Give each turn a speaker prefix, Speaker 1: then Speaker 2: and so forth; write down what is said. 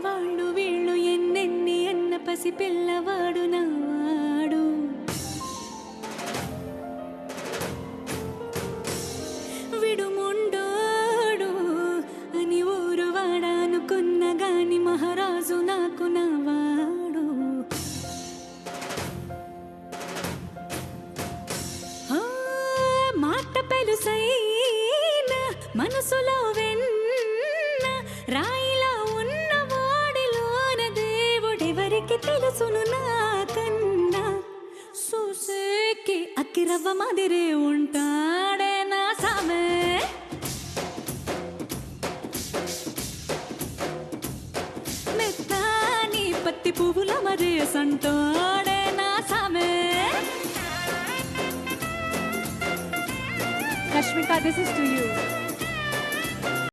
Speaker 1: వాళ్ళు వీళ్ళు ఎన్నెన్ని అన్న పసి పిల్లవాడు నావాడు. విడుముండోడు అని ఊరు వాడానుకున్న గాని మహారాజు నాకు నావాడు. మాట పెలుసైనా మనసులో వెన్న రాయిలా ఉన్న వాడిలోన దేవుడెవరికి తెలుసును నాకన్నా. చూసేకి అక్కిరవ్వ మాదిరే ఉంటాడే నా సామె. మెత్తాని పత్తి పువ్వుల మరే సంటోడే నా సామె.
Speaker 2: Kashmika, this is to you.